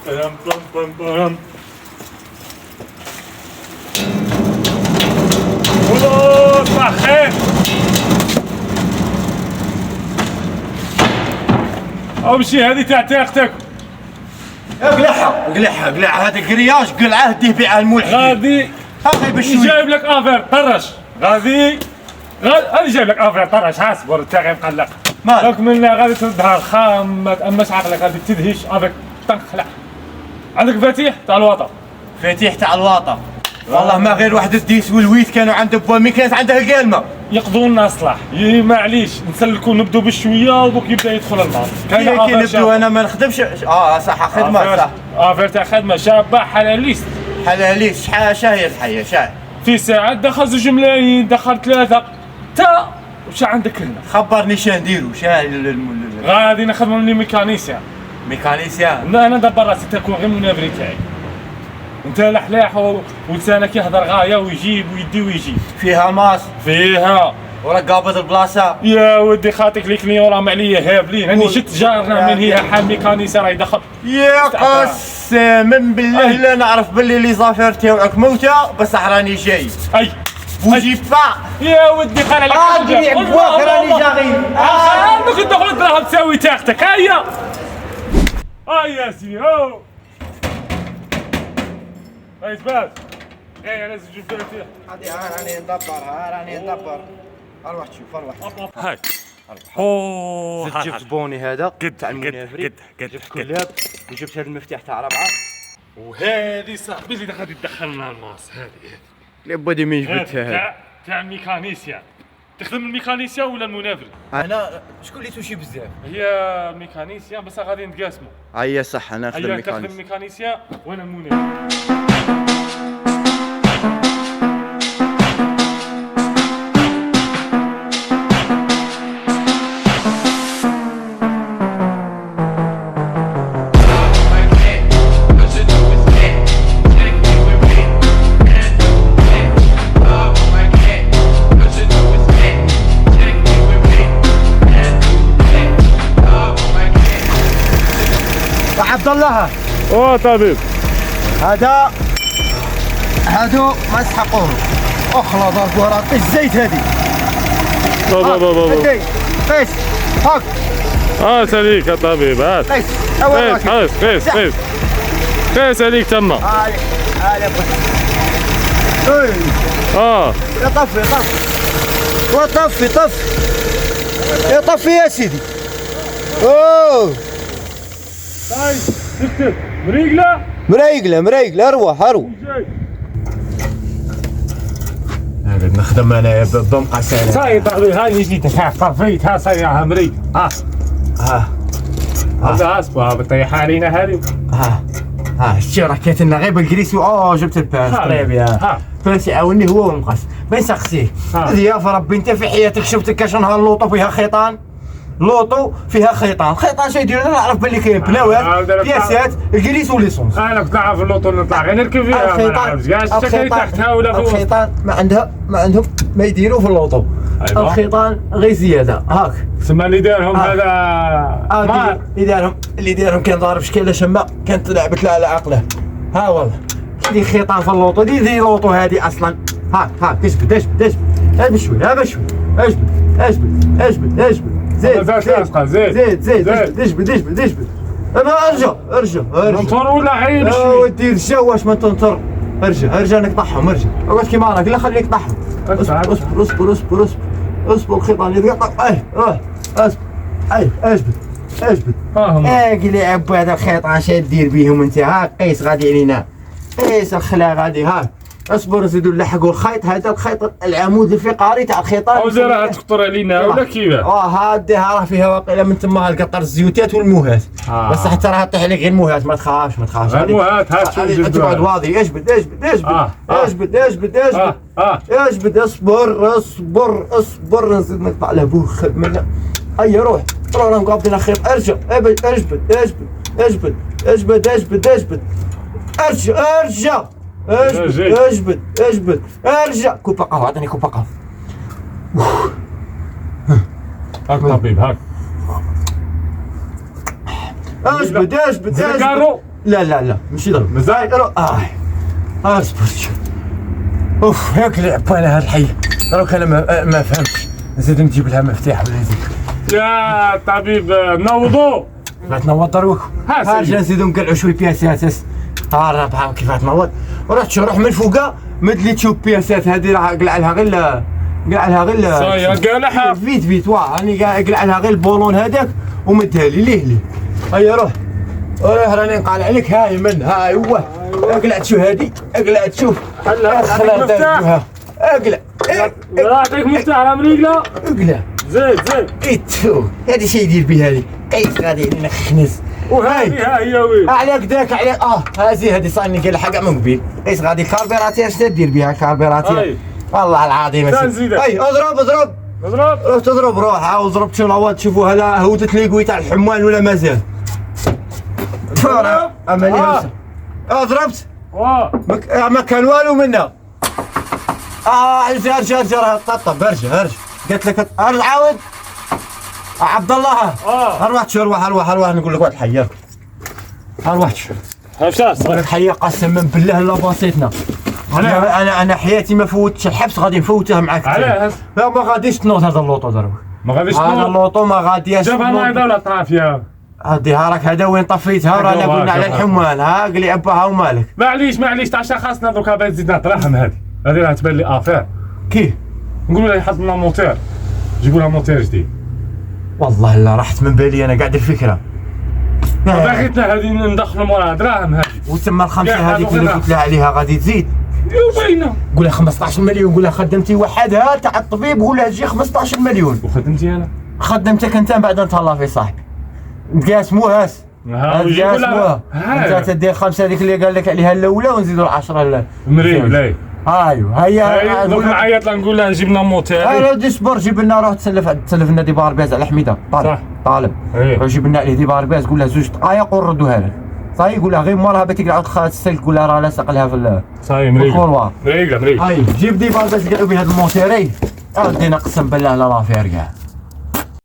بلم بلم بلم بلم. والله صباح الخير. امشي هذه تاع تاختك. اقلعها اقلعها اقلعها، هذا القرياش قلعه ديه بيع الملحد. غادي هذا بشوي جايب لك افير طرش. غادي انا جايب لك افير طرش. اصبر انت غير مقلق. مالك منا غادي تردها الخام، ما تأمس عقلك، غادي تدهش افيك تنخلع. عندك مفاتيح تاع الوطن؟ فاتيح تاع الواطه. والله ما غير واحد الديس والويت كانوا عند بوامي كانت عندها القالمه. يقضوا لنا اصلاح. معليش نسلكوا نبدو بالشويه وبوك يبدا يدخل الماء. كي نبدو انا ما نخدمش. صح خدمه صح. افير تاع خدمه شابه حلاليست. حلاليش شاهي الحياه شاهي. في ساعات دخل 2 ملايين، دخل 3. تا وش عندك هنا؟ خبرني شا نديرو غادي نخدموا مني ميكانيسيان. ميكانيسيان. انا دبر راسي تكون غير منافري تاعي. انت لحلاح ولسانك يهضر غايه ويجيب ويدي ويجيب. فيها ماس فيها وراك قابض البلاصه. يا ودي خاطيك لي كليون راهم عليا هابلين. هاني شفت جارنا من هي حال ميكانيسي راه يدخل. يا قسما بالله لا نعرف باللي لي زافير تاوعك موتى بصح راني جاي. اي بوجي با يا ودي قال عليك راجلي عبواك راني جاغي. ممكن تدخل الدراهم تساوي تاختك. هيا هيا سي هو رئيس باز. ايه لازم تجيب فاتيح. راني ندبر اروح تشوف اروح. هاي اوه جبت بوني هذا تاع المنافري. قد جبت كلاب وجبت هذا المفتاح تاع 4. وهذه صاحبي اللي غادي تدخلنا الماس. هذه لابد من جبتها. تاع الميكانيسيان. تخدم الميكانيسيان ولا المنافري؟ انا شكون اللي توشي بزاف؟ هي الميكانيسيان بس غادي نتقاسموا. هيا صح انا نخدم هيا تخدم الميكانيسيان وانا المنافري. عبد الله اوه طبيب هادو ما يسحقوهم. اخلط ضرب الزيت هذه. بابا قيس هاك. ساليك يا طبيب. هات قيس قيس عليك تما. هلا طفي يا سيدي. اوه طيب تكتب مريقله اروح. هذا نخدم انا بمقى سنه. صاي طبيب هاي جيتك طفيت ها صايرها مريق. هذا اصبر بطيحه علينا هذه. شتي راه كانت لنا غير بالكريس. جبت الباس طيب يا باس يعاوني هو والمقص ما نسقسيه. هذه ربي انت في حياتك شفت كاش نهار لوطو فيها خيطان. خيطان شي يدير. انا نعرف باللي كاين بلاوات بياسات الكريس وليسونس. انا كنت نعرف اللوطو نطلع غير نركب فيها. ما نعرفش كاع الشكايه تحتها ولا فوق. الخيطان ما عندهم ما يديروا في اللوطو. الخيطان غير زياده هاك. تسمى اللي دارهم هذا اللي دارهم كان ضارب شكاله شمه كانت لعبت له على عقله. والله دي خيطان في اللوطو. دي لوطو هذه اصلا. هاك اجبد بشوي اجبد زيد اجبد. انا ارجع ننطر ولا عيب شوي. ودي رجع واش ما تنطر. ارجع نقطعهم. اقعد كيما راك لا خليك نقطعهم. اصبر الخيطان يتقطع. اجبد. قل لي عبو هذا الخيطان شا دير بيهم انت. قيس غادي علينا. قيس الخلا غادي. اصبر نزيدو نلحقوا الخيط. هذا الخيط العمود الفقري تاع الخيطان. او راه تقطر علينا ولا كيفاه؟ هاديها راه فيها واقيلا من تما القطر الزيوتات والموهات. بس حتى راه طيح عليك غير الموهات. ما تخافش الموهات هات شوف تقعد واضي. اجبد اصبر نزيد نقطع له بوخ منا. هيا روح راه مقابلين خيط. ارجع اجبد ارجع كوبا قهوه. عطني كوبا قهوه. هاك طبيب هاك. اجبد لا لا لا ماشي ضرب مزال اصبر شوف. اوف ياك اللي عبالها هاد الحي. دروك انا ما فهمتش. نزيد نجيب لها مفتاح ولا نزيد. يا طبيب نوضو. بغيت نوض دروك. حاجه نزيدو نقلعو شويه بياسات. راه بحال كيف تنوض. روح من فوقها مد لي تشوف بياسات هادي راه قلع لها غير صايا قالعها فيت راني قلع لها غير البولون هذاك ومدها لي ليه هيا روح راني نقال عليك. هاي من هاي هو اقلع تشوف هادي اقلع تشوف مفتاح اقلع يعطيك مفتاح راه مريقله اقلع زيد ايتو هادي شي يدير به هادي قيس غادي نخنس وهاي ها هي وين عليك داك عليك هادي صايني قال كاع من قبيل قيس غادي كاربيراتير شنو دير بها كاربيراتير والله العظيم اي اضرب روح تضرب عاود ضربت شي لواط شوفوا هلا هودت لي قوي تاع الحمال ولا مازال عمليه ضربت ما كان والو منها ارجع طب ارجع قلت لك ارجع عاود عبد الله اروح نقول لك واحد الحيه اروح تشوف الحيه قسما بالله لا بسيطنا انا حياتي ما فوتش الحبس غادي نفوته معاك. علاش؟ لا ما غاديش تنوض هذا اللوطو دروك ما غاديش تنوض هذا اللوطو ما غاديش جابها نايضه ولا طافيه هاديها راك هذا وين طفيتها رانا قلنا على الحمال قلي اباها ومالك معليش تاع خاصنا دوكا باغي تزيد دراهم هذه راه تبان لي افير كيف نقولوا لها يحط لنا موتور جيبوا لها موتور جديد والله لا راحت من بالي انا قاعد الفكره باغيتنا هذه ندخلوا موراها دراهم هذه وتما الخمسه هذيك اللي قلت لها عليها غادي تزيد وبينه قول لها 15 مليون قول لها خدمتي وحدها تاع الطبيب قول لها تجي 15 مليون وخدمتي انا خدمتك انت بعد نتهلا في صاحبي نتقاسموها نتقاسموها انت تدير 5 هذيك اللي قال لك عليها الاولى ونزيدوا 10 مريم لاي ايوه هيا دوك نعيط لها نقول لها نجيب لنا موتور هاي صبر جيب لنا روح تسلف لنا دي باربيز على حميده طالب جيب لنا عليه دي باربيز قول لها 2 دقائق ونردوها لك صاي قول لها غير موراها بتقعد عند خالد السلك قول لها راه لاصق لها في صاي مريقله هاي جيب دي باربيز قالوا بهذا الموتيري ادينا قسم بالله لا لافير كاع